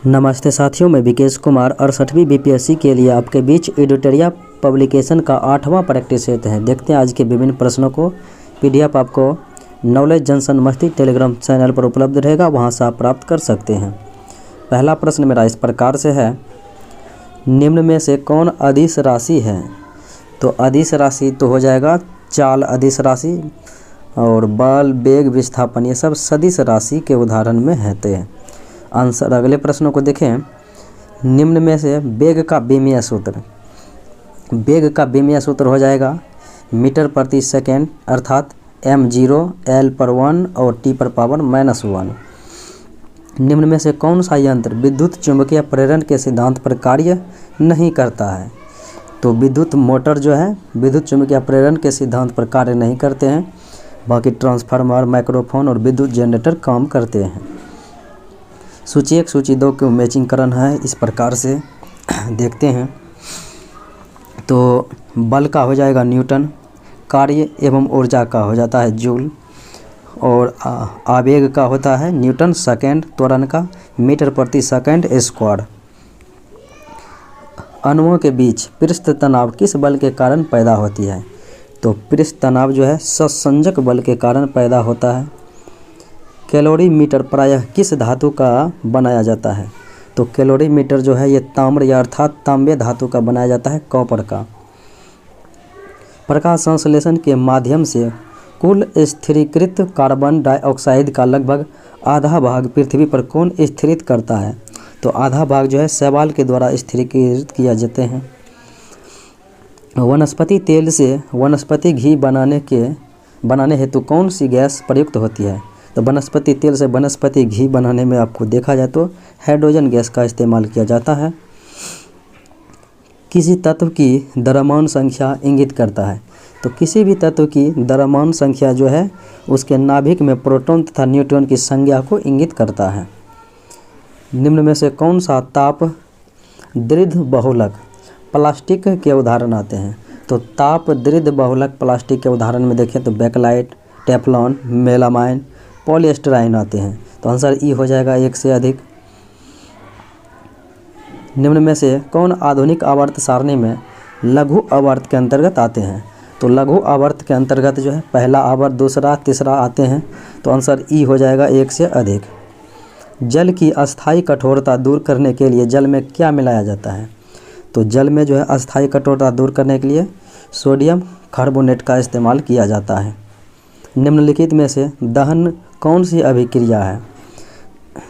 नमस्ते साथियों, मैं विकेश कुमार 68वीं बीपीएससी के लिए आपके बीच एडिटोरिया पब्लिकेशन का 8वां प्रैक्टिस सेट है। देखते हैं आज के विभिन्न प्रश्नों को। पीडीएफ आपको नॉलेज जंक्शन मस्ती टेलीग्राम चैनल पर उपलब्ध रहेगा, वहां से आप प्राप्त कर सकते हैं। पहला प्रश्न मेरा इस प्रकार से है, निम्न में से कौन अदिश राशि है? तो अदिश राशि तो हो जाएगा चाल अदिश राशि और बल, वेग, विस्थापन, ये सब सदिश राशि के उदाहरण में रहते हैं। आंसर अगले प्रश्नों को देखें। निम्न में से वेग का विमीय सूत्र, वेग का विमीय सूत्र हो जाएगा मीटर प्रति सेकेंड अर्थात m0 l पर 1 और t पर पावर -1। निम्न में से कौन सा यंत्र विद्युत चुंबकीय प्रेरण के सिद्धांत पर कार्य नहीं करता है? तो विद्युत मोटर जो है विद्युत चुंबकीय प्रेरण के सिद्धांत पर कार्य नहीं करते हैं, बाकी ट्रांसफार्मर, माइक्रोफोन और विद्युत जनरेटर काम करते हैं। सूची 1 सूची 2 के मैचिंगकरण है, इस प्रकार से देखते हैं। तो बल का हो जाएगा न्यूटन, कार्य एवं ऊर्जा का हो जाता है जूल और आवेग का होता है न्यूटन, सेकेंड त्वरण का मीटर प्रति सेकेंड स्क्वायर। अणुओं के बीच पृष्ठ तनाव किस बल के कारण पैदा होती है? तो पृष्ठ तनाव जो है ससंजक बल के कारण पैदा होता है। कैलोरीमीटर प्रायः किस धातु का बनाया जाता है? तो कैलोरीमीटर जो है ये ताम्र या अर्थात तांबे धातु का बनाया जाता है, कॉपर का। प्रकाश संश्लेषण के माध्यम से कुल स्थिरीकृत कार्बन डाइऑक्साइड का लगभग आधा भाग पृथ्वी पर कौन स्थिरित करता है? तो आधा भाग जो है शैवाल के द्वारा स्थिरीकृत किया जाते हैं। वनस्पति तेल से वनस्पति घी बनाने हेतु कौन सी गैस प्रयुक्त होती है? तो वनस्पति तेल से वनस्पति घी बनाने में आपको देखा जाए तो हाइड्रोजन गैस का इस्तेमाल किया जाता है। किसी तत्व की द्रव्यमान संख्या इंगित करता है? तो किसी भी तत्व की द्रव्यमान संख्या जो है उसके नाभिक में प्रोटॉन तथा न्यूट्रॉन की संख्या को इंगित करता है। निम्न में से कौन सा ताप दृढ़ बहुलक प्लास्टिक के उदाहरण आते हैं? तो ताप दृढ़ बहुलक प्लास्टिक के उदाहरण में देखें तो बेकलाइट, टेफ्लॉन, मेलामाइन, पॉलीस्टाइरीन आते हैं। तो आंसर ई हो जाएगा 1 से अधिक। निम्न में से कौन आधुनिक आवर्त सारणी में लघु आवर्त के अंतर्गत आते हैं? तो लघु आवर्त के अंतर्गत जो है पहला आवर्त, दूसरा, तीसरा आते हैं। तो आंसर ई हो जाएगा 1 से अधिक। जल की अस्थायी कठोरता दूर करने के लिए जल में क्या मिलाया जाता है? तो जल में जो है अस्थायी कठोरता दूर करने के लिए सोडियम कार्बोनेट का इस्तेमाल किया जाता है। निम्नलिखित में से दहन कौन सी अभिक्रिया है?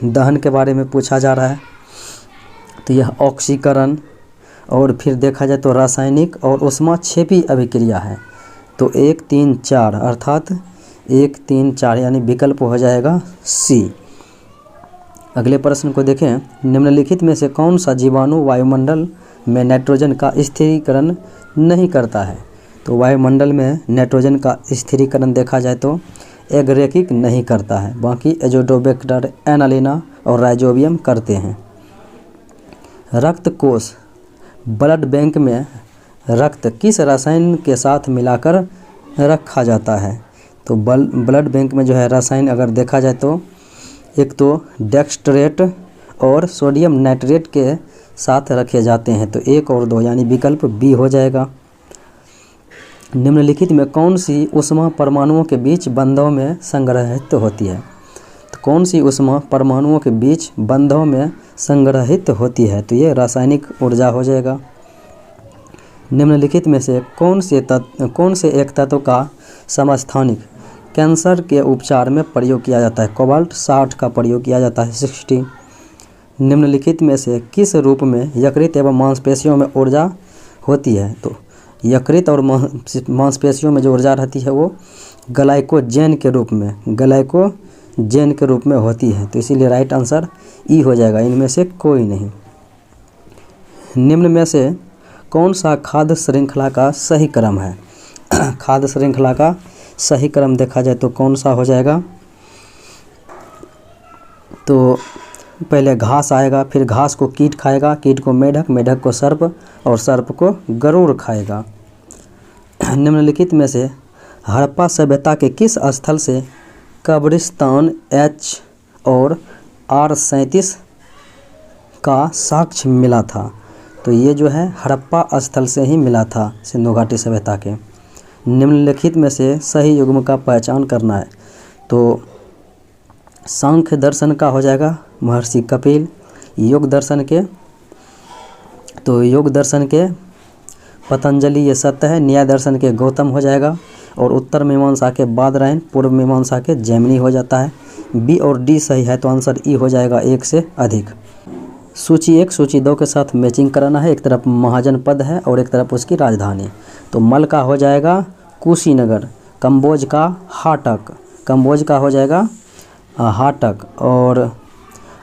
दहन के बारे में पूछा जा रहा है। तो यह ऑक्सीकरण और फिर देखा जाए तो रासायनिक और ऊष्माक्षेपी अभिक्रिया है। तो 1 3 4 अर्थात 1 3 4 यानी विकल्प हो जाएगा सी। अगले प्रश्न को देखें। निम्नलिखित में से कौन सा जीवाणु वायुमंडल में नाइट्रोजन का स्थिरीकरण नहीं करता है? तो वायुमंडल में नाइट्रोजन का स्थिरीकरण देखा जाए तो एगरेकिक नहीं करता है, बाकी एजोडोबैक्टर, एनालिना और राइजोबियम करते हैं। रक्त कोष ब्लड बैंक में रक्त किस रसायन के साथ मिलाकर रखा जाता है? तो ब्लड बैंक में जो है रसायन अगर देखा जाए तो एक तो डेक्स्ट्रेट और सोडियम नाइट्रेट के साथ रखे जाते हैं। तो 1 और 2 यानी विकल्प बी हो जाएगा। निम्नलिखित में कौन सी ऊष्मा परमाणुओं के बीच बंधों में संग्रहित होती है? तो कौन सी ऊष्मा परमाणुओं के बीच बंधों में संग्रहित होती है? तो ये रासायनिक ऊर्जा हो जाएगा। निम्नलिखित में से कौन से एक तत्व का समस्थानिक कैंसर के उपचार में प्रयोग किया जाता है? कोबाल्ट 60 का प्रयोग किया जाता है 60। निम्नलिखित में से किस रूप में यकृत एवं मांसपेशियों में ऊर्जा होती है? तो यकृत और मांसपेशियों में जो ऊर्जा रहती है वो ग्लाइकोजेन के रूप में होती है। तो इसीलिए राइट आंसर ई हो जाएगा, इनमें से कोई नहीं। निम्न में से कौन सा खाद्य श्रृंखला का सही क्रम है? खाद्य श्रृंखला का सही क्रम देखा जाए तो कौन सा हो जाएगा? तो पहले घास आएगा, फिर घास को कीट खाएगा, कीट को मेढक, मेढक को सर्प और सर्प को गरुड़ खाएगा। निम्नलिखित में से हड़प्पा सभ्यता के किस स्थल से कब्रिस्तान H और R37 का साक्ष्य मिला था। तो ये जो है हड़प्पा स्थल से ही मिला था सिंधु घाटी सभ्यता के। निम्नलिखित में से सही युग्म का पहचान करना है। तो सांख्य दर्शन का हो जाएगा महर्षि कपिल। योग दर्शन के पतंजलि ये सत्य है। न्याय दर्शन के गौतम हो जाएगा। और उत्तर मीमांसा के बादरायण, पूर्व मीमांसा के जैमिनी हो जाता है। बी और डी सही है तो आंसर ई हो जाएगा 1 से अधिक। सूची 1 सूची 2 के साथ मैचिंग कराना है। एक तरफ महाजनपद है और एक तरफ उसकी राजधानी। तो मल का हो जाएगा कुशीनगर, कंबोज का हाटक, कंबोज का हो जाएगा हाटक, और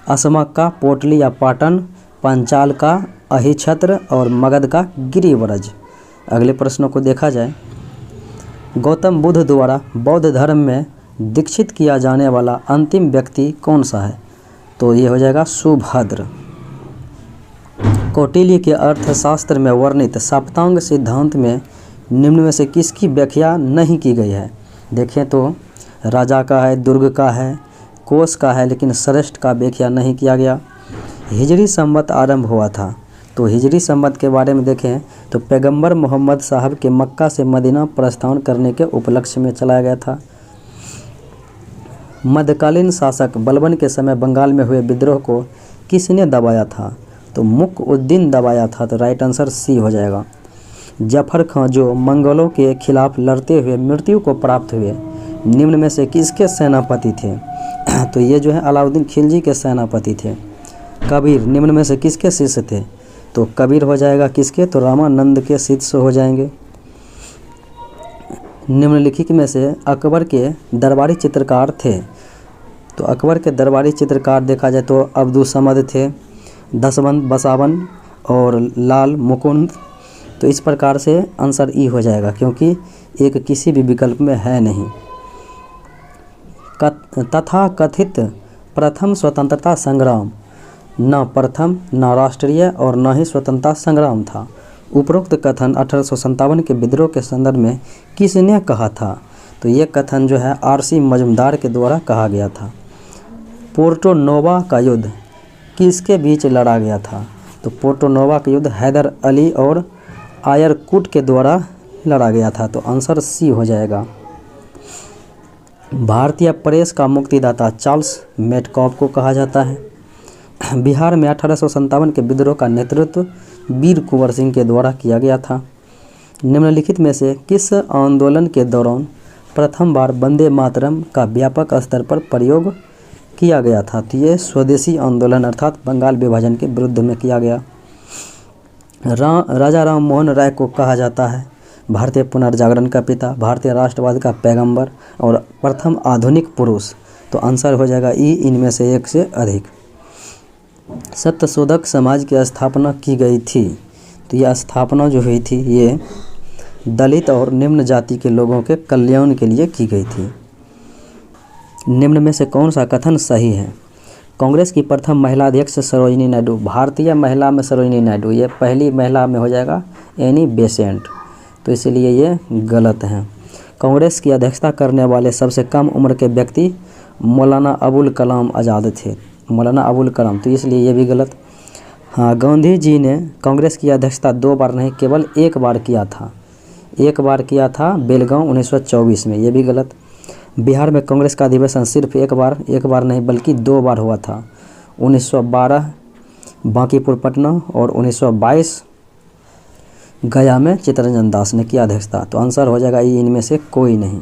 असमक का पोटली या पाटन, पंचाल का अहिछत्र और मगध का गिरिव्रज। अगले प्रश्नों को देखा जाए। गौतम बुद्ध द्वारा बौद्ध धर्म में दीक्षित किया जाने वाला अंतिम व्यक्ति कौन सा है? तो ये हो जाएगा सुभद्र। कौटिल्य के अर्थशास्त्र में वर्णित सप्तांग सिद्धांत में निम्न में से किसकी व्याख्या नहीं की गई है? देखें तो राजा का है, दुर्ग का है, कोष का है, लेकिन श्रेष्ठ का व्याख्या नहीं किया गया। हिजरी संवत आरंभ हुआ था। तो हिजरी संवत के बारे में देखें तो पैगंबर मोहम्मद साहब के मक्का से मदीना प्रस्थान करने के उपलक्ष्य में चलाया गया था। मध्यकालीन शासक बलबन के समय बंगाल में हुए विद्रोह को किसने दबाया था? तो मुक्क-उद्दीन दबाया था। तो राइट आंसर सी हो जाएगा। जफर खां जो मंगोलों के खिलाफ लड़ते हुए मृत्यु को प्राप्त हुए, निम्न में से किसके सेनापति थे? तो ये जो है अलाउद्दीन खिलजी के सेनापति थे। कबीर निम्न में से किसके शिष्य थे? तो कबीर हो जाएगा किसके? तो रामानंद के शिष्य हो जाएंगे। निम्नलिखित में से अकबर के दरबारी चित्रकार थे। तो अकबर के दरबारी चित्रकार देखा जाए तो अब्दुल समद थे, दसवंत बसावन और लाल मुकुंद। तो इस प्रकार से आंसर ई हो जाएगा क्योंकि एक किसी भी विकल्प में है नहीं। तथा कथित प्रथम स्वतंत्रता संग्राम न प्रथम, न राष्ट्रीय और न ही स्वतंत्रता संग्राम था। उपरोक्त कथन 1857 के विद्रोह के संदर्भ में किसने कहा था? तो ये कथन जो है आरसी मजूमदार के द्वारा कहा गया था। पोर्टो नोवा का युद्ध किसके बीच लड़ा गया था? तो पोर्टो नोवा का युद्ध हैदर अली और आयरकुट के द्वारा लड़ा गया था। तो आंसर सी हो जाएगा। भारतीय प्रेस का मुक्तिदाता चार्ल्स मेटकॉफ को कहा जाता है। बिहार में 1857 के विद्रोह का नेतृत्व वीर कुंवर सिंह के द्वारा किया गया था। निम्नलिखित में से किस आंदोलन के दौरान प्रथम बार वंदे मातरम का व्यापक स्तर पर प्रयोग किया गया था? तो ये स्वदेशी आंदोलन अर्थात बंगाल विभाजन के विरुद्ध में किया गया। राजा राम मोहन राय को कहा जाता है भारतीय पुनर्जागरण का पिता, भारतीय राष्ट्रवाद का पैगंबर और प्रथम आधुनिक पुरुष। तो आंसर हो जाएगा ई, इनमें से 1 से अधिक। सत्यशोधक समाज की स्थापना की गई थी। तो यह स्थापना जो हुई थी ये दलित और निम्न जाति के लोगों के कल्याण के लिए की गई थी। निम्न में से कौन सा कथन सही है? कांग्रेस की प्रथम महिला अध्यक्ष सरोजिनी नायडू। भारतीय महिला में सरोजिनी नायडू, ये पहली महिला में हो जाएगा एनी बेसेंट। तो इसलिए ये गलत है। कांग्रेस की अध्यक्षता करने वाले सबसे कम उम्र के व्यक्ति मौलाना अबुल कलाम आज़ाद थे, मौलाना अबुल कलाम। तो इसलिए ये भी गलत। हाँ, गांधी जी ने कांग्रेस की अध्यक्षता 2 बार नहीं केवल 1 बार किया था। 1 बार किया था बेलगांव 1924 में, ये भी गलत। बिहार में कांग्रेस का अधिवेशन सिर्फ एक बार नहीं बल्कि 2 बार हुआ था। 1912 बांकीपुर पटना और 1922 गया में चित्तरंजन दास ने किया अध्यक्षता। तो आंसर हो जाएगा ये, इनमें से कोई नहीं।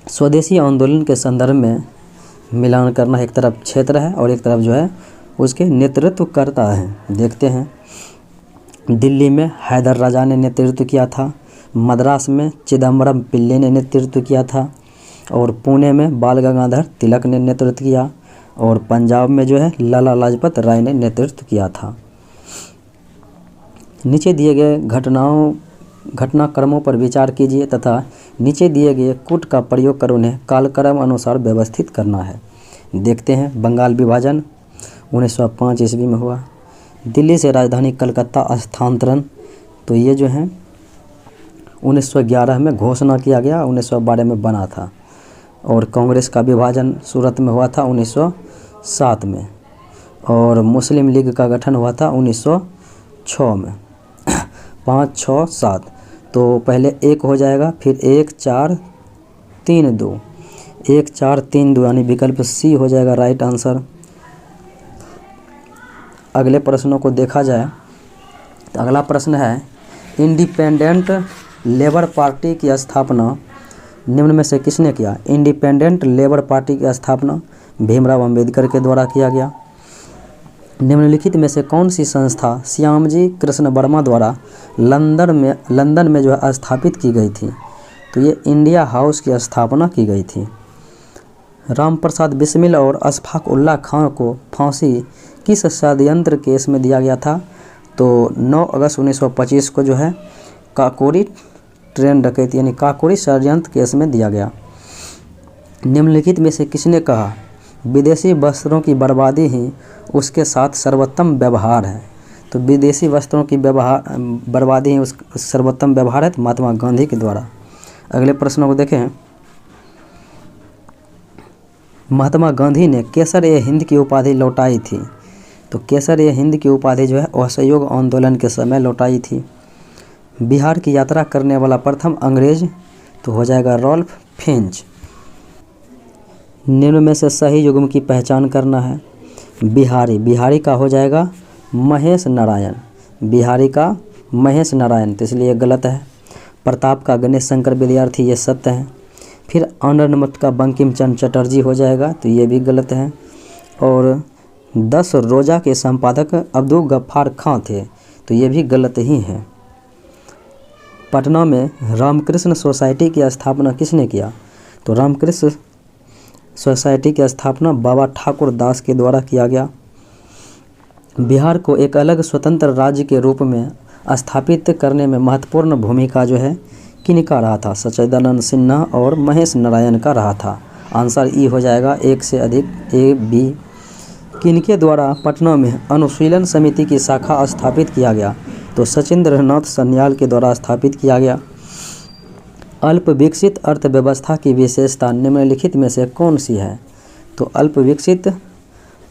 स्वदेशी आंदोलन के संदर्भ में मिलान करना, एक तरफ क्षेत्र है और एक तरफ जो है उसके नेतृत्व करता है। देखते हैं। दिल्ली में हैदर राजा ने नेतृत्व किया था, मद्रास में चिदम्बरम पिल्ले ने नेतृत्व किया था और पुणे में बाल गंगाधर तिलक ने नेतृत्व किया और पंजाब में जो है लाला लाजपत राय ने नेतृत्व किया था। नीचे दिए गए घटनाक्रमों पर विचार कीजिए तथा नीचे दिए गए कूट का प्रयोग कर उन्हें कालक्रम अनुसार व्यवस्थित करना है। देखते हैं। बंगाल विभाजन 1905 ईस्वी में हुआ। दिल्ली से राजधानी कलकत्ता स्थानांतरण, तो ये जो है 1911 में घोषणा किया गया, 1912 में बना था। और कांग्रेस का विभाजन सूरत में हुआ था 1907 में। और मुस्लिम लीग का गठन हुआ था 1906 में। 5, 6, 7, तो पहले 1 हो जाएगा, फिर 1, 4, 3, 2, 1, 4, 3, 2 यानी विकल्प सी हो जाएगा राइट आंसर। अगले प्रश्नों को देखा जाए तो अगला प्रश्न है, इंडिपेंडेंट लेबर पार्टी की स्थापना निम्न में से किसने किया? इंडिपेंडेंट लेबर पार्टी की स्थापना भीमराव अंबेडकर के द्वारा किया गया। निम्नलिखित में से कौन सी संस्था श्यामजी कृष्ण वर्मा द्वारा लंदन में जो है स्थापित की गई थी? तो ये इंडिया हाउस की स्थापना की गई थी। रामप्रसाद बिस्मिल और अशफाक उल्लाह खां को फांसी किस षड्यंत्र केस में दिया गया था? तो 9 अगस्त 1925 को जो है काकोरी ट्रेन डकैती यानी काकोरी षड्यंत्र केस में दिया गया। निम्नलिखित में से किसने कहा विदेशी वस्त्रों की बर्बादी ही उसके साथ सर्वोत्तम व्यवहार है? तो विदेशी वस्त्रों की बर्बादी ही उस सर्वोत्तम व्यवहार है, महात्मा गांधी के द्वारा। अगले प्रश्नों को देखें। महात्मा गांधी ने केसर-ए-हिंद की उपाधि लौटाई थी। तो केसर-ए-हिंद की उपाधि जो है असहयोग आंदोलन के समय लौटाई थी। बिहार की यात्रा करने वाला प्रथम अंग्रेज तो हो जाएगा रॉल्फ फिंच। निम्न में से सही युग्म की पहचान करना है। बिहारी का हो जाएगा महेश नारायण, बिहारी का महेश नारायण, तो इसलिए गलत है। प्रताप का गणेश शंकर विद्यार्थी, ये सत्य है। फिर आनंदमठ का बंकिम चंद्र चटर्जी हो जाएगा, तो ये भी गलत है। और 10 रोज़ा के संपादक अब्दुल गफ्फार खां थे, तो ये भी गलत ही है। पटना में रामकृष्ण सोसाइटी की स्थापना किसने किया? तो रामकृष्ण सोसाइटी की स्थापना बाबा ठाकुर दास के द्वारा किया गया। बिहार को एक अलग स्वतंत्र राज्य के रूप में स्थापित करने में महत्वपूर्ण भूमिका जो है किनका रहा था? सच्चिदानंद सिन्हा और महेश नारायण का रहा था। आंसर ई हो जाएगा, 1 से अधिक ए बी। किनके द्वारा पटना में अनुशीलन समिति की शाखा स्थापित किया गया? तो सचिंद्रनाथ सन्याल के द्वारा स्थापित किया गया। अल्प विकसित अर्थव्यवस्था की विशेषता निम्नलिखित में से कौन सी है? तो अल्प विकसित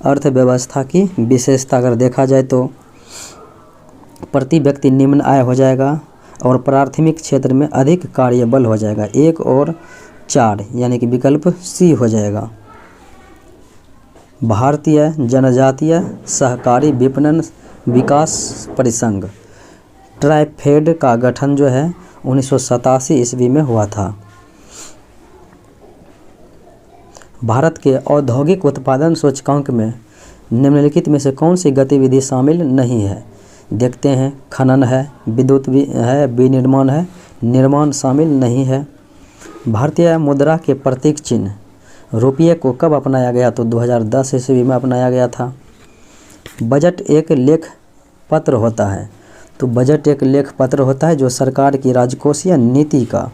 अर्थव्यवस्था की विशेषता अगर देखा जाए तो प्रति व्यक्ति निम्न आय हो जाएगा और प्राथमिक क्षेत्र में अधिक कार्यबल हो जाएगा। 1 और 4 यानी कि विकल्प सी हो जाएगा। भारतीय जनजातीय सहकारी विपणन विकास परिसंघ ट्राइफेड का गठन जो है 1987 ईस्वी में हुआ था। भारत के औद्योगिक उत्पादन सूचकांक में निम्नलिखित में से कौन सी गतिविधि शामिल नहीं है? देखते हैं। खनन है, विद्युत भी है, विनिर्माण है, निर्माण शामिल नहीं है। भारतीय मुद्रा के प्रतीक चिन्ह रुपये को कब अपनाया गया? तो 2010 ईस्वी में अपनाया गया था। बजट एक लेख पत्र होता है। तो बजट एक लेख पत्र होता है जो सरकार की राजकोषीय नीति का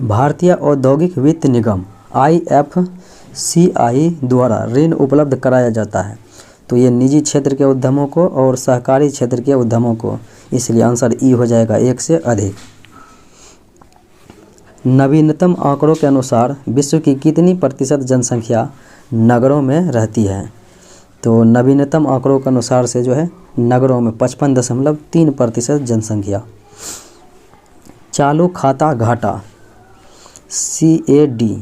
भारतीय औद्योगिक वित्त निगम IFCI द्वारा ऋण उपलब्ध कराया जाता है। तो ये निजी क्षेत्र के उद्यमों को और सहकारी क्षेत्र के उद्यमों को, इसलिए आंसर ई हो जाएगा 1 से अधिक। नवीनतम आंकड़ों के अनुसार विश्व की कितनी प्रतिशत जनसंख्या नगरों में रहती है? तो नवीनतम आंकड़ों के अनुसार से जो है नगरों में 55.3% जनसंख्या। चालू खाता घाटा CAD,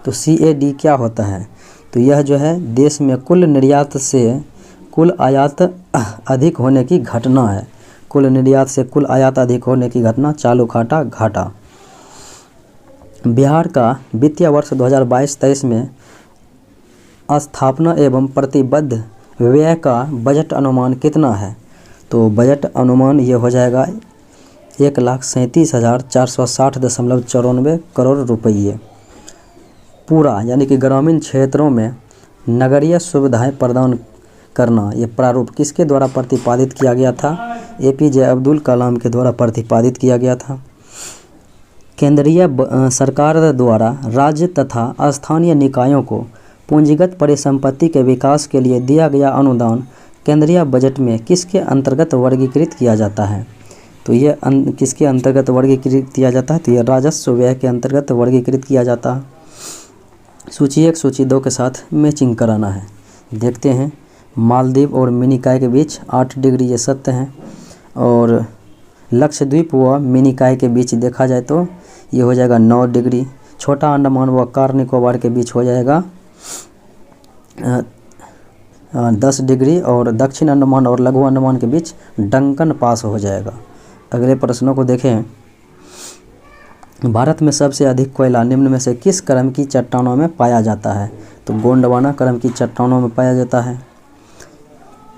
तो CAD क्या होता है? तो यह जो है देश में कुल निर्यात से कुल आयात अधिक होने की घटना है। कुल निर्यात से कुल आयात अधिक होने की घटना चालू खाता घाटा। बिहार का वित्तीय वर्ष 2022-23 में स्थापना एवं प्रतिबद्ध व्यय का बजट अनुमान कितना है? तो बजट अनुमान ये हो जाएगा 1,37,460.94 करोड़ रुपये। पूरा यानी कि ग्रामीण क्षेत्रों में नगरीय सुविधाएं प्रदान करना, ये प्रारूप किसके द्वारा प्रतिपादित किया गया था? APJ अब्दुल कलाम के द्वारा प्रतिपादित किया गया था। केंद्रीय सरकार द्वारा राज्य तथा स्थानीय निकायों को पूंजीगत परिसंपत्ति के विकास के लिए दिया गया अनुदान केंद्रीय बजट में किसके अंतर्गत वर्गीकृत किया जाता है? तो ये किसके अंतर्गत वर्गीकृत किया जाता है? तो ये राजस्व व्यय के अंतर्गत वर्गीकृत किया जाता है। सूची 1 सूची 2 के साथ मैचिंग कराना है। देखते हैं, मालदीव और मिनिकॉय के बीच 8 डिग्री ये सत्य है, और लक्षद्वीप व मिनिकॉय के बीच देखा जाए तो ये हो जाएगा 9 डिग्री। छोटा अंडमान व कार निकोबार के बीच हो जाएगा 10 डिग्री, और दक्षिण अंडमान और लघु अंडमान के बीच डंकन पास हो जाएगा। अगले प्रश्नों को देखें। भारत में सबसे अधिक कोयला निम्न में से किस क्रम की चट्टानों में पाया जाता है? तो गोंडवाना क्रम की चट्टानों में पाया जाता है।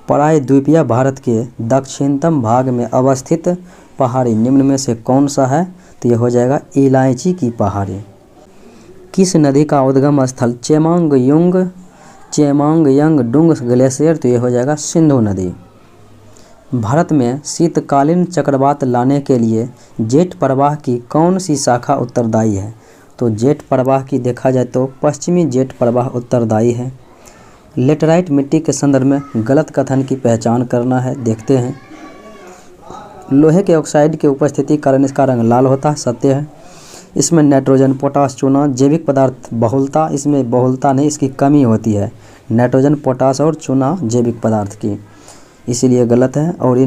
प्रायद्वीपीय भारत के दक्षिणतम भाग में अवस्थित पहाड़ी निम्न में से कौन सा है? तो यह हो जाएगा इलायची की पहाड़ी। किस नदी का उद्गम स्थल चेमांगयांगडुंग ग्लेशियर? तो यह हो जाएगा सिंधु नदी। भारत में शीतकालीन चक्रवात लाने के लिए जेट प्रवाह की कौन सी शाखा उत्तरदायी है? तो जेट प्रवाह की देखा जाए तो पश्चिमी जेट प्रवाह उत्तरदायी है। लेटराइट मिट्टी के संदर्भ में गलत कथन की पहचान करना है। देखते हैं, लोहे के ऑक्साइड की उपस्थिति के कारण इसका रंग लाल होता है, सत्य है। इसमें नाइट्रोजन, पोटास, चूना, जैविक पदार्थ बहुलता, इसमें बहुलता नहीं, इसकी कमी होती है। नाइट्रोजन, पोटास और चूना जैविक पदार्थ की, इसीलिए गलत है। और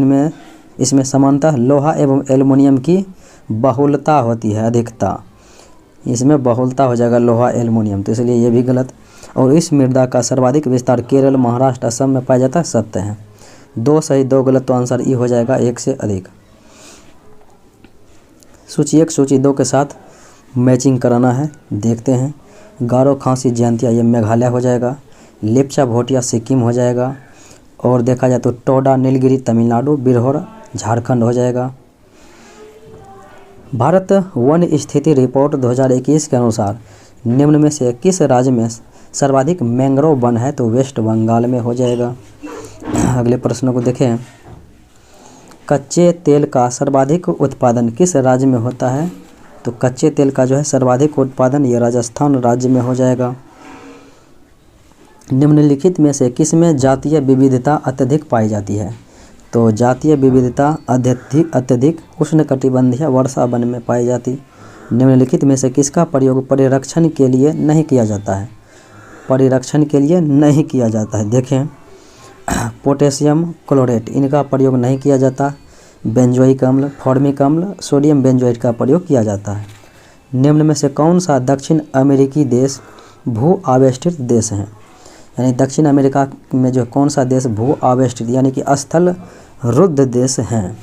इसमें समानतः लोहा एवं एल्युमिनियम की बहुलता होती है, अधिकता। इसमें बहुलता हो जाएगा लोहा एल्युमिनियम, तो इसलिए ये भी गलत। और इस मृदा का सर्वाधिक विस्तार केरल, महाराष्ट्र, असम में पाया जाता है, सत्य है। 2 सही 2 गलत, तो आंसर ई हो जाएगा 1 से अधिक। सूची 1 सूची 2 के साथ मैचिंग कराना है। देखते हैं, गारो खासी जयंतिया ये मेघालय हो जाएगा, लेप्चा भोटिया सिक्किम हो जाएगा, और देखा जाए तो टोडा नीलगिरी तमिलनाडु, बिरहोर झारखंड हो जाएगा। भारत वन स्थिति रिपोर्ट 2021 के अनुसार निम्न में से किस राज्य में सर्वाधिक मैंग्रोव वन है? तो वेस्ट बंगाल में हो जाएगा। अगले प्रश्न को देखें, कच्चे तेल का सर्वाधिक उत्पादन किस राज्य में होता है? तो कच्चे तेल का जो है सर्वाधिक उत्पादन ये राजस्थान राज्य में हो जाएगा। निम्नलिखित में से किस में जातीय विविधता अत्यधिक पाई जाती है? तो जातीय विविधता अत्यधिक उष्णकटिबंधीय वर्षा वन में पाई जाती। निम्नलिखित में से किसका प्रयोग परिरक्षण के लिए नहीं किया जाता है? परिरक्षण के लिए नहीं किया जाता है। देखें, पोटेशियम क्लोरेट, इनका प्रयोग नहीं किया जाता। बेंजोइक अम्ल, फॉर्मिक अम्ल, सोडियम बेंजोएट का प्रयोग किया जाता है। निम्न में से कौन सा दक्षिण अमेरिकी देश भू आवेष्टित देश है? यानी दक्षिण अमेरिका में जो कौन सा देश भू आवेष्टित यानी कि स्थल रुद्ध देश हैं?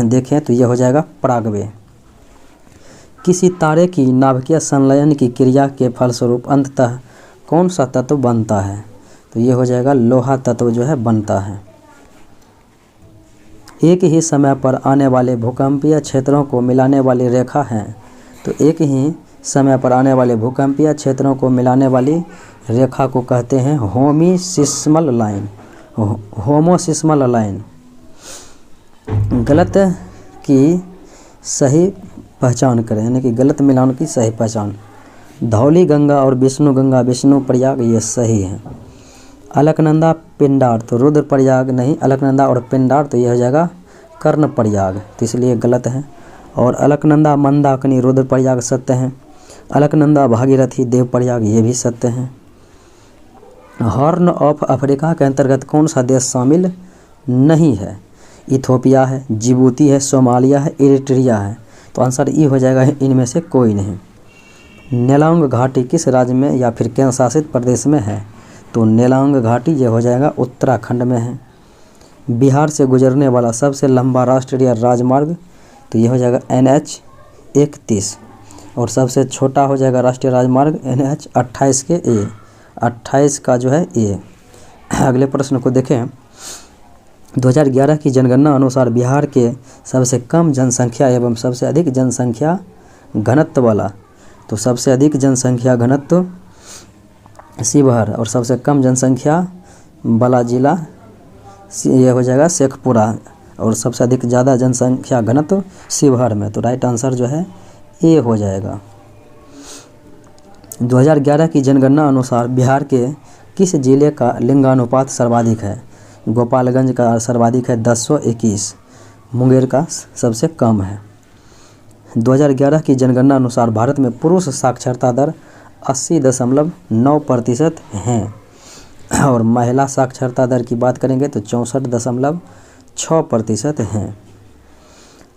देखें तो यह हो जाएगा पराग्वे। किसी तारे की नाभिकीय संलयन की क्रिया के फलस्वरूप अंततः कौन सा तत्व बनता है? तो ये हो जाएगा लोहा तत्व जो है बनता है। एक ही समय पर आने वाले भूकंपीय क्षेत्रों को मिलाने वाली रेखा है। तो एक ही समय पर आने वाले भूकंपीय क्षेत्रों को मिलाने वाली रेखा को कहते हैं होमोसिस्मल लाइन। होमोसिस्मल लाइन। गलत की सही पहचान करें, यानी कि गलत मिलान की सही पहचान। धौली गंगा और विष्णु गंगा, विष्णु प्रयाग ये सही है। अलकनंदा पिंडार, तो रुद्र प्रयाग नहीं, अलकनंदा और पिंडार तो यह हो जाएगा कर्ण प्रयाग, तो इसलिए गलत है। और अलकनंदा मंदाकिनी रुद्र प्रयाग सत्य है। अलकनंदा भागीरथी देव प्रयाग ये भी सत्य है। हॉर्न ऑफ अफ्रीका के अंतर्गत कौन सा देश शामिल नहीं है? इथोपिया है, जिबूती है, सोमालिया है, इरिट्रिया है, तो आंसर ई हो जाएगा इनमें से कोई नहीं। नेलांग घाटी किस राज्य में या फिर केंद्र शासित प्रदेश में है? तो नेलांग घाटी ये हो जाएगा उत्तराखंड में है। बिहार से गुजरने वाला सबसे लंबा राष्ट्रीय राजमार्ग, तो ये हो जाएगा NH 31, और सबसे छोटा हो जाएगा राष्ट्रीय राजमार्ग NH 28 के A, 28 का जो है A। अगले प्रश्न को देखें, 2011 की जनगणना अनुसार बिहार के सबसे कम जनसंख्या एवं सबसे अधिक जनसंख्या घनत्व वाला, तो सबसे अधिक जनसंख्या घनत्व शिवहर और सबसे कम जनसंख्या वाला जिला ये हो जाएगा शेखपुरा, और सबसे अधिक ज़्यादा जनसंख्या घनत्व शिवहर में, तो राइट आंसर जो है ए हो जाएगा। 2011 की जनगणना अनुसार बिहार के किस जिले का लिंगानुपात सर्वाधिक है? गोपालगंज का सर्वाधिक है 1021, मुंगेर का सबसे कम है। 2011 की जनगणना अनुसार भारत में पुरुष साक्षरता दर 80.9% हैं। और महिला साक्षरता दर की बात करेंगे तो 64.6% हैं।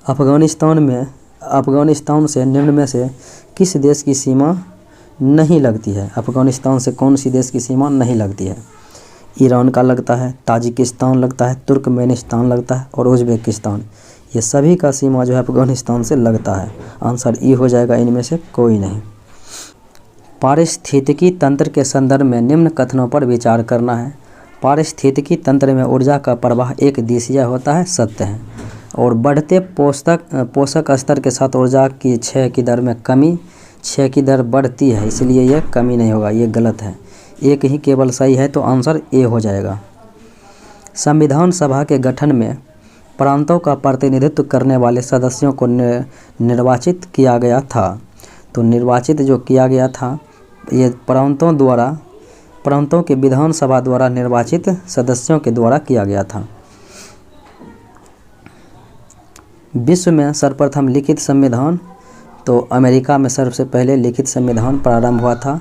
अफ़गानिस्तान से निम्न में से किस देश की सीमा नहीं लगती है? अफ़गानिस्तान से कौन सी देश की सीमा नहीं लगती है? ईरान का लगता है, ताजिकिस्तान लगता है, तुर्कमेनिस्तान लगता है और उज़्बेकिस्तान। ये सभी का सीमा जो है अफ़गानिस्तान से लगता है। आंसर ई हो जाएगा, इनमें से कोई नहीं। पारिस्थितिकी तंत्र के संदर्भ में निम्न कथनों पर विचार करना है। पारिस्थितिकी तंत्र में ऊर्जा का प्रवाह एक दिशीय होता है, सत्य है। और बढ़ते पोषक स्तर के साथ ऊर्जा की क्षय की दर में कमी, क्षय की दर बढ़ती है, इसलिए यह कमी नहीं होगा, ये गलत है। एक ही केवल सही है, तो आंसर ए हो जाएगा। संविधान सभा के गठन में प्रांतों का प्रतिनिधित्व करने वाले सदस्यों को निर्वाचित किया गया था। तो निर्वाचित जो किया गया था ये प्रांतों के विधानसभा द्वारा निर्वाचित सदस्यों के द्वारा किया गया था। विश्व में सर्वप्रथम लिखित संविधान, तो अमेरिका में सबसे पहले लिखित संविधान प्रारंभ हुआ था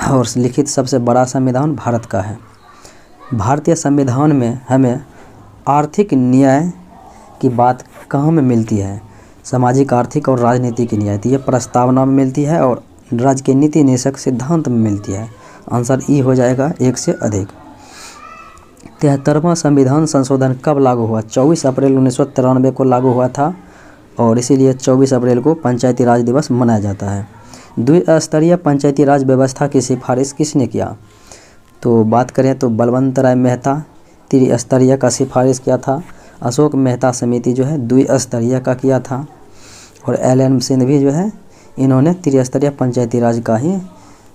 और लिखित सबसे बड़ा संविधान भारत का है। भारतीय संविधान में हमें आर्थिक न्याय की बात कहाँ में मिलती है? सामाजिक, आर्थिक और राजनीतिक न्याय, तो ये प्रस्तावना में मिलती है और राज्य के नीति निषेधक सिद्धांत में मिलती है। आंसर ई हो जाएगा, एक से अधिक। 73वां संविधान संशोधन कब लागू हुआ? 24 अप्रैल 1993 को लागू हुआ था और इसीलिए 24 अप्रैल को पंचायती राज दिवस मनाया जाता है। द्विस्तरीय पंचायती राज व्यवस्था की सिफारिश किसने किया? तो बात करें तो बलवंत राय मेहता त्रिस्तरीय का सिफारिश किया था। अशोक मेहता समिति जो है द्विस्तरीय का किया था और LN सिंघवी जो है इन्होंने त्रिस्तरीय पंचायती राज का ही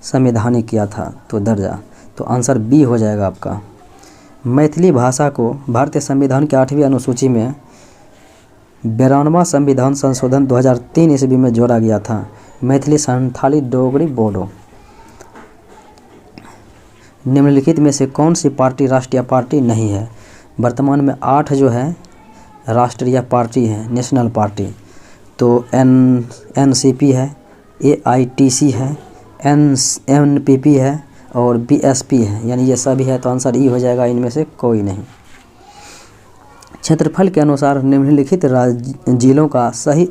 संवैधानिक किया था, तो दर्जा। तो आंसर बी हो जाएगा आपका। मैथिली भाषा को भारतीय संविधान के 8वीं अनुसूची में 92वां संविधान संशोधन 2003 ईस्वी में जोड़ा गया था। मैथिली, संथाली, डोगरी, बोडो। निम्नलिखित में से कौन सी पार्टी राष्ट्रीय पार्टी नहीं है? वर्तमान में 8 जो है राष्ट्रीय पार्टी हैं, नेशनल पार्टी। तो NCP है, AITC है, NPP है और BSP है, यानी ये सभी है, तो आंसर ई हो जाएगा, इनमें से कोई नहीं। क्षेत्रफल के अनुसार निम्नलिखित जिलों का सही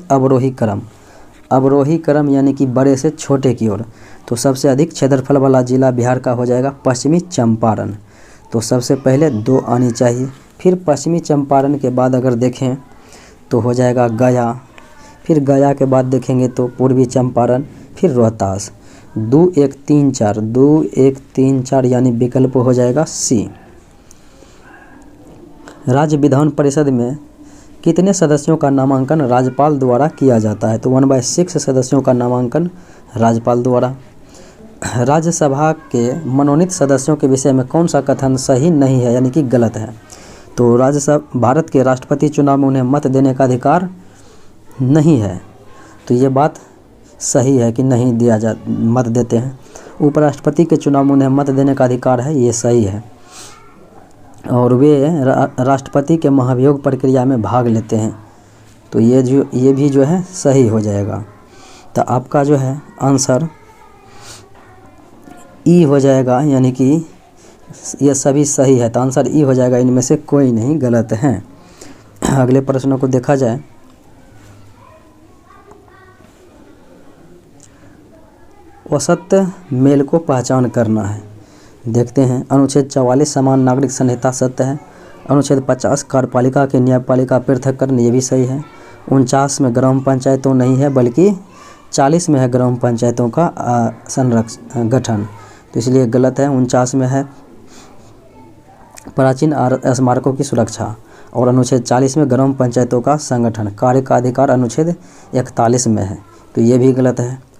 अवरोही क्रम यानी कि बड़े से छोटे की ओर। तो सबसे अधिक क्षेत्रफल वाला जिला बिहार का हो जाएगा पश्चिमी चंपारण। तो सबसे पहले 2 आनी चाहिए, फिर पश्चिमी चंपारण के बाद अगर देखें तो हो जाएगा गया, फिर गया के बाद देखेंगे तो पूर्वी चंपारण, फिर रोहतास। 2 1 3 4 यानी विकल्प हो जाएगा सी। राज्य विधान परिषद में कितने सदस्यों का नामांकन राज्यपाल द्वारा किया जाता है? तो 1/6 सदस्यों का नामांकन राज्यपाल द्वारा। राज्यसभा के मनोनीत सदस्यों के विषय में कौन सा कथन सही नहीं है यानी कि गलत है? तो भारत के राष्ट्रपति चुनाव में उन्हें मत देने का अधिकार नहीं है, तो ये बात सही है कि नहीं दिया मत देते हैं। उपराष्ट्रपति के चुनाव में उन्हें मत देने का अधिकार है, ये सही है। और वे राष्ट्रपति के महाभियोग प्रक्रिया में भाग लेते हैं, तो ये भी जो है सही हो जाएगा। तो आपका जो है आंसर ई हो जाएगा, यानी कि ये सभी सही है, तो आंसर ई हो जाएगा, इनमें से कोई नहीं गलत है। अगले प्रश्नों को देखा जाए। औसत मेल को पहचान करना है, देखते हैं। अनुच्छेद 44 समान नागरिक संहिता सत्य है। अनुच्छेद 50 कार्यपालिका के न्यायपालिका पृथक्करण, ये भी सही है। 49 में ग्राम पंचायतों नहीं है, बल्कि 40 में है ग्राम पंचायतों का गठन, तो इसलिए गलत है। 49 में है प्राचीन स्मारकों की सुरक्षा और अनुच्छेद 40 में ग्राम पंचायतों का संगठन। कार्य का अधिकार अनुच्छेद 41 में है, तो ये भी गलत है।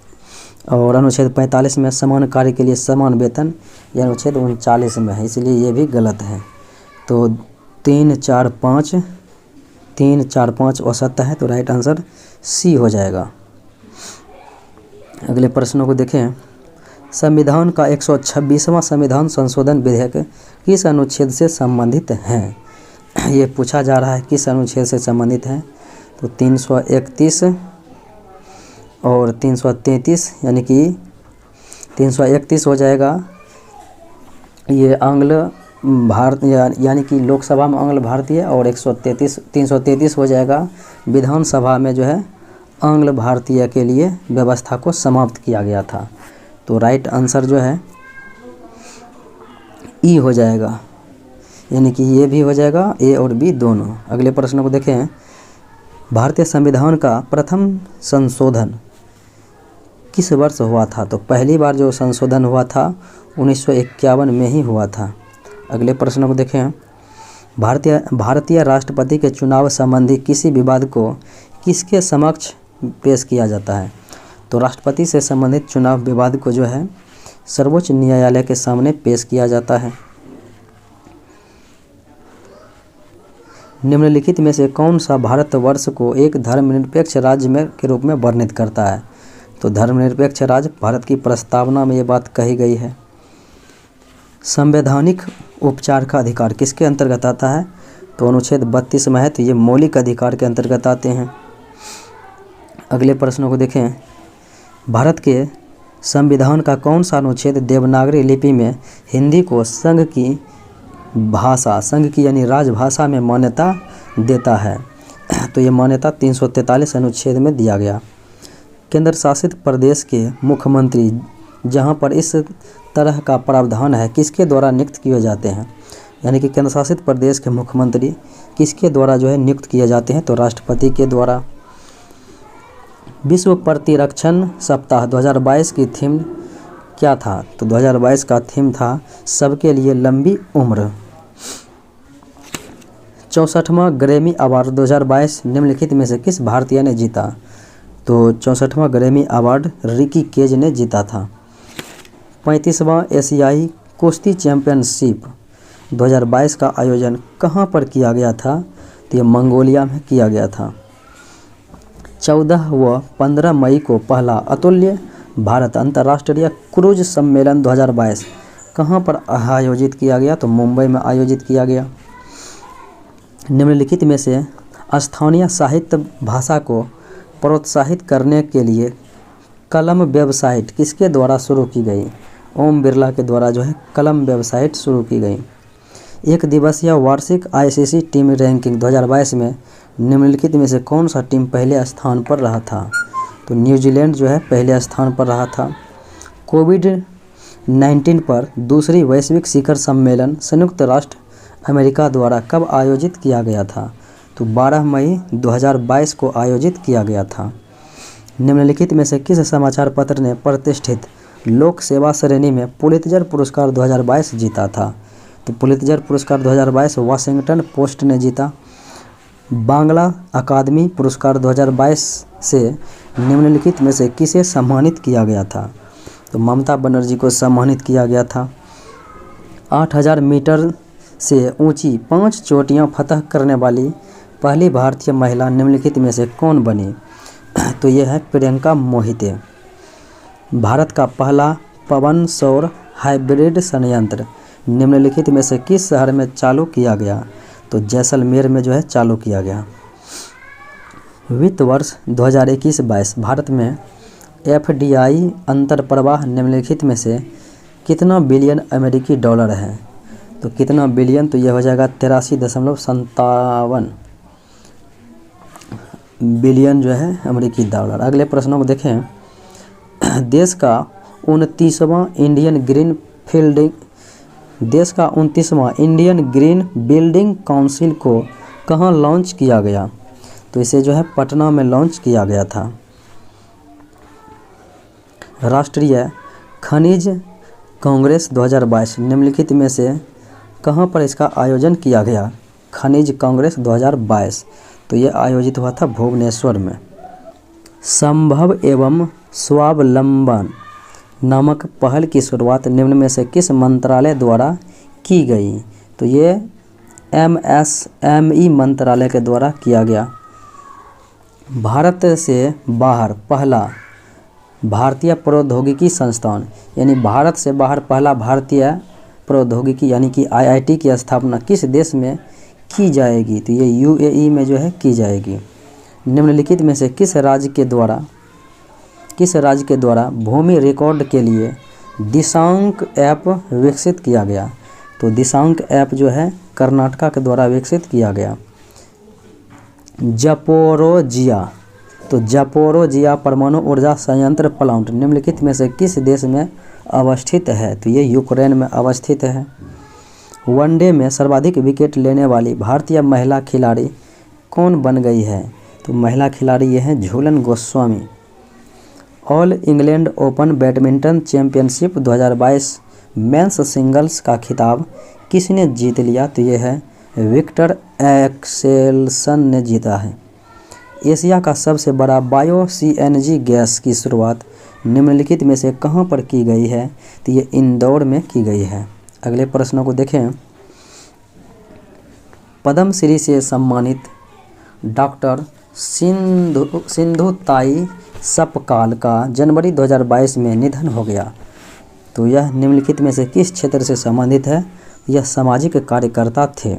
और अनुच्छेद 45 में समान कार्य के लिए समान वेतन, यह अनुच्छेद 39 में है, इसलिए ये भी गलत है। तो 3 4 5 औसत है, तो राइट आंसर सी हो जाएगा। अगले प्रश्नों को देखें। संविधान का 126वां संविधान संशोधन विधेयक किस अनुच्छेद से संबंधित है? ये पूछा जा रहा है किस अनुच्छेद से संबंधित है। तो 331 और 333 यानी कि 331 हो जाएगा ये आंग्ल भारत यानी कि लोकसभा में आंग्ल भारतीय, और 333 हो जाएगा विधानसभा में जो है आंग्ल भारतीय के लिए व्यवस्था को समाप्त किया गया था। तो राइट आंसर जो है ई हो जाएगा, यानी कि ये भी हो जाएगा, ए और बी दोनों। अगले प्रश्न को देखें, भारतीय संविधान का प्रथम संशोधन किस वर्ष हुआ था? तो पहली बार जो संशोधन हुआ था 1951 में ही हुआ था। अगले प्रश्न को देखें, भारतीय राष्ट्रपति के चुनाव संबंधी किसी विवाद को किसके समक्ष पेश किया जाता है? तो राष्ट्रपति से संबंधित चुनाव विवाद को जो है सर्वोच्च न्यायालय के सामने पेश किया जाता है। निम्नलिखित में से कौन सा भारतवर्ष को एक धर्मनिरपेक्ष राज्य में के रूप में वर्णित करता है? तो धर्मनिरपेक्ष राज्य भारत की प्रस्तावना में ये बात कही गई है। संवैधानिक उपचार का अधिकार किसके अंतर्गत आता है? तो अनुच्छेद 32 में है, तो ये मौलिक अधिकार के अंतर्गत आते हैं। अगले प्रश्नों को देखें, भारत के संविधान का कौन सा अनुच्छेद देवनागरी लिपि में हिंदी को संघ की यानी राजभाषा में मान्यता देता है? तो ये मान्यता 343 अनुच्छेद में दिया गया। केंद्र शासित प्रदेश के मुख्यमंत्री जहां पर इस तरह का प्रावधान है किसके द्वारा नियुक्त किए जाते हैं? यानी कि केंद्र शासित प्रदेश के मुख्यमंत्री किसके द्वारा जो है नियुक्त किए जाते हैं? तो राष्ट्रपति के द्वारा। विश्व प्रतिरक्षण सप्ताह 2022 की थीम क्या था? तो 2022 का थीम था सबके लिए लंबी उम्र। 64वां ग्रैमी अवार्ड 2022 निम्नलिखित में से किस भारतीय ने जीता? तो 64वां ग्रैमी अवार्ड रिकी केज ने जीता था। 35वां एशियाई कुश्ती चैंपियनशिप 2022 का आयोजन कहाँ पर किया गया था? तो ये मंगोलिया में किया गया था। 14 व 15 मई को पहला अतुल्य भारत अंतर्राष्ट्रीय क्रूज सम्मेलन 2022 कहाँ पर आयोजित किया गया? तो मुंबई में आयोजित किया गया। निम्नलिखित में से स्थानीय साहित्य भाषा को प्रोत्साहित करने के लिए कलम वेबसाइट किसके द्वारा शुरू की गई? ओम बिरला के द्वारा जो है कलम वेबसाइट शुरू की गई। एक दिवसीय वार्षिक आईसीसी टीम रैंकिंग 2022 में निम्नलिखित में से कौन सा टीम पहले स्थान पर रहा था? तो न्यूजीलैंड जो है पहले स्थान पर रहा था। कोविड-19 पर दूसरी वैश्विक शिखर सम्मेलन संयुक्त राष्ट्र अमेरिका द्वारा कब आयोजित किया गया था? तो 12 मई 2022 को आयोजित किया गया था। निम्नलिखित में से किस समाचार पत्र ने प्रतिष्ठित लोक सेवा श्रेणी में पुलित्जर पुरस्कार 2022 जीता था? तो पुलित्जर पुरस्कार 2022 वाशिंगटन पोस्ट ने जीता। बांग्ला अकादमी पुरस्कार 2022 से निम्नलिखित में से किसे सम्मानित किया गया था? तो ममता बनर्जी को सम्मानित किया गया था। 8000 मीटर से ऊंची 5 चोटियां फतह करने वाली पहली भारतीय महिला निम्नलिखित में से कौन बनी? तो यह है प्रियंका मोहिते। भारत का पहला पवन सौर हाइब्रिड संयंत्र निम्नलिखित में से किस शहर में चालू किया गया? तो जैसलमेर में जो है चालू किया गया। वित्त वर्ष 2021-22 भारत में एफडीआई अंतर्प्रवाह निम्नलिखित में से कितना बिलियन अमेरिकी डॉलर है? तो कितना बिलियन? तो यह हो जाएगा 83.57 बिलियन जो है अमेरिकी डॉलर। अगले प्रश्नों को देखें, देश का 29वां इंडियन ग्रीन बिल्डिंग काउंसिल को कहाँ लॉन्च किया गया? तो इसे जो है पटना में लॉन्च किया गया था। राष्ट्रीय खनिज कांग्रेस 2022 निम्नलिखित में से कहाँ पर इसका आयोजन किया गया? खनिज कांग्रेस 2022 तो ये आयोजित हुआ था भुवनेश्वर में। संभव एवं स्वावलंबन नामक पहल की शुरुआत निम्न में से किस मंत्रालय द्वारा की गई? तो ये MSME मंत्रालय के द्वारा किया गया। भारत से बाहर पहला भारतीय प्रौद्योगिकी संस्थान यानी भारत से बाहर पहला भारतीय प्रौद्योगिकी यानी कि IIT की स्थापना किस देश में की जाएगी? तो ये UAE में जो है की जाएगी। निम्नलिखित में से किस राज्य के द्वारा भूमि रिकॉर्ड के लिए दिशांक ऐप विकसित किया गया? तो दिशांक ऐप जो है कर्नाटका के द्वारा विकसित किया गया। ज़पोरोजिया, तो ज़पोरोजिया परमाणु ऊर्जा संयंत्र प्लांट निम्नलिखित में से किस देश में अवस्थित है? तो ये यूक्रेन में अवस्थित है। वनडे में सर्वाधिक विकेट लेने वाली भारतीय महिला खिलाड़ी कौन बन गई है? तो महिला खिलाड़ी ये हैं Jhulan Goswami. All England Open badminton championship 2022 men's singles का खिताब किसने जीत लिया? तो ये है विक्टर एक्सेल्सन ने जीता है। एशिया का सबसे बड़ा बायो CNG गैस की शुरुआत निम्नलिखित में से कहाँ पर की गई है? तो ये इंदौर में की गई है। अगले प्रश्नों को देखें। पद्मश्री से सम्मानित डॉक्टर सिंधु ताई सपकाल का जनवरी 2022 में निधन हो गया। तो यह निम्नलिखित में से किस क्षेत्र से संबंधित है? यह सामाजिक कार्यकर्ता थे।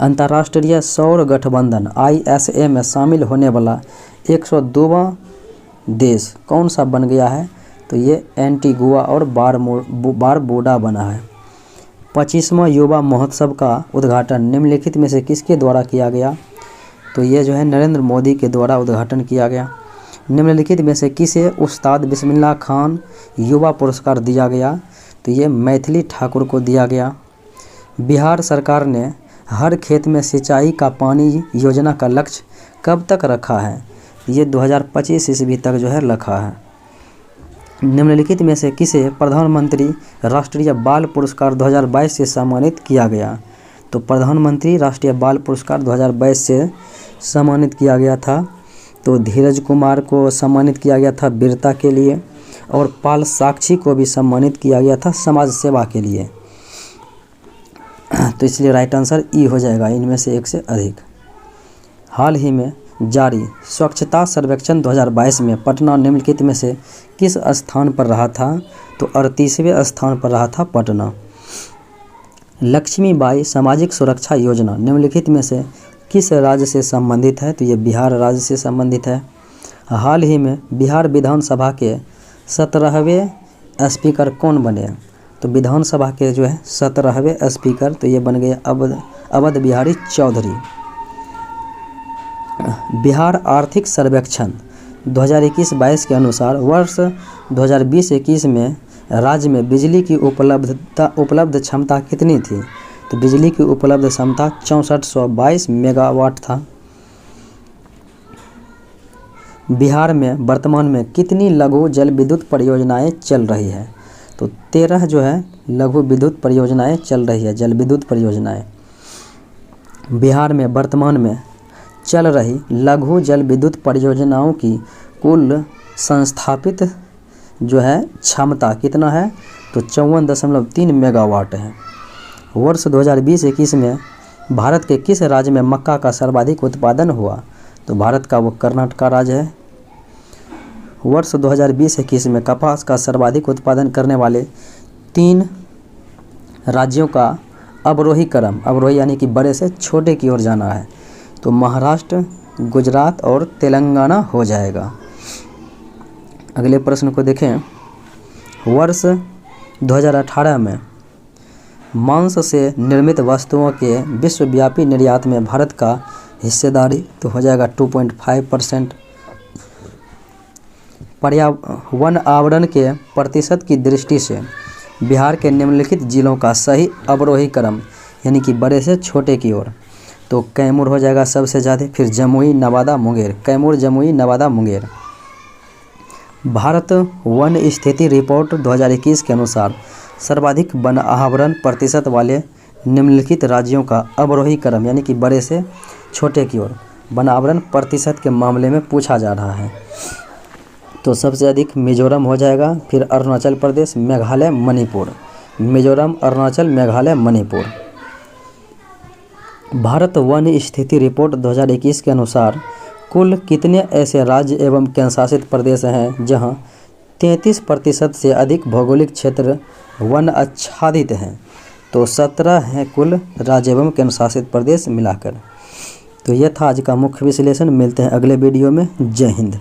अंतर्राष्ट्रीय सौर गठबंधन ISA में शामिल होने वाला 102वां देश कौन सा बन गया है? तो ये एंटीगुआ और बारबुडा बना है। 25वां युवा महोत्सव का उद्घाटन निम्नलिखित में से किसके द्वारा किया गया? तो ये जो है नरेंद्र मोदी के द्वारा उद्घाटन किया गया। निम्नलिखित में से किसे उस्ताद बिस्मिल्लाह खान युवा पुरस्कार दिया गया? तो ये मैथिली ठाकुर को दिया गया। बिहार सरकार ने हर खेत में सिंचाई का पानी योजना का लक्ष्य कब तक रखा है? ये 2025 ईस्वी तक जो है रखा है। निम्नलिखित में से किसे प्रधानमंत्री राष्ट्रीय बाल पुरस्कार 2022 से सम्मानित किया गया? तो प्रधानमंत्री राष्ट्रीय बाल पुरस्कार 2022 से सम्मानित किया गया था। तो धीरज कुमार को सम्मानित किया गया था वीरता के लिए, और पाल साक्षी को भी सम्मानित किया गया था समाज सेवा के लिए। तो इसलिए राइट आंसर ई हो जाएगा, इनमें से एक से अधिक। हाल ही में जारी स्वच्छता सर्वेक्षण 2022 में पटना निम्नलिखित में से किस स्थान पर रहा था? तो 38वें स्थान पर रहा था पटना। लक्ष्मीबाई सामाजिक सुरक्षा योजना निम्नलिखित में से किस राज्य से संबंधित है? तो ये बिहार राज्य से संबंधित है। हाल ही में बिहार विधानसभा के 17वें स्पीकर कौन बने? तो विधानसभा के जो है 17वें स्पीकर तो ये बन गए अवध बिहारी चौधरी। बिहार आर्थिक सर्वेक्षण 2021-22 के अनुसार वर्ष 2020-21 में राज्य में बिजली की उपलब्ध क्षमता कितनी थी? तो बिजली की उपलब्ध क्षमता 6422 मेगावाट था। बिहार में वर्तमान में कितनी लघु जल विद्युत परियोजनाएं चल रही है? तो 13 जो है लघु विद्युत परियोजनाएं चल रही है, जल विद्युत परियोजनाएं। बिहार में वर्तमान में चल रही लघु जल विद्युत परियोजनाओं की कुल संस्थापित जो है क्षमता कितना है? तो 54.3 मेगावाट है। वर्ष 2020-21 में भारत के किस राज्य में मक्का का सर्वाधिक उत्पादन हुआ? तो भारत का वो कर्नाटका राज्य है। वर्ष 2020-21 में कपास का सर्वाधिक उत्पादन करने वाले 3 राज्यों का अवरोही क्रम, अवरोही यानी कि बड़े से छोटे की ओर जाना है, तो महाराष्ट्र, गुजरात और तेलंगाना हो जाएगा। अगले प्रश्न को देखें। वर्ष 2018 में मांस से निर्मित वस्तुओं के विश्वव्यापी निर्यात में भारत का हिस्सेदारी तो हो जाएगा 2.5%। वन आवरण के प्रतिशत की दृष्टि से बिहार के निम्नलिखित जिलों का सही अवरोही क्रम यानी कि बड़े से छोटे की ओर, तो कैमूर हो जाएगा सबसे ज़्यादा, फिर जमुई, नवादा, मुंगेर। कैमूर, जमुई, नवादा, मुंगेर। भारत वन स्थिति रिपोर्ट 2021 के अनुसार सर्वाधिक वन आवरण प्रतिशत वाले निम्नलिखित राज्यों का अवरोही क्रम यानी कि बड़े से छोटे की ओर वन आवरण प्रतिशत के मामले में पूछा जा रहा है। तो सबसे अधिक मिजोरम हो जाएगा, फिर अरुणाचल प्रदेश, मेघालय, मणिपुर। मिजोरम, अरुणाचल, मेघालय, मणिपुर। भारत वन स्थिति रिपोर्ट 2021 के अनुसार कुल कितने ऐसे राज्य एवं केंद्रशासित प्रदेश हैं जहां 33% से अधिक भौगोलिक क्षेत्र वन आच्छादित हैं? तो 17 हैं कुल राज्य एवं केंद्रशासित प्रदेश मिलाकर। तो यह था आज का मुख्य विश्लेषण। मिलते हैं अगले वीडियो में। जय हिंद।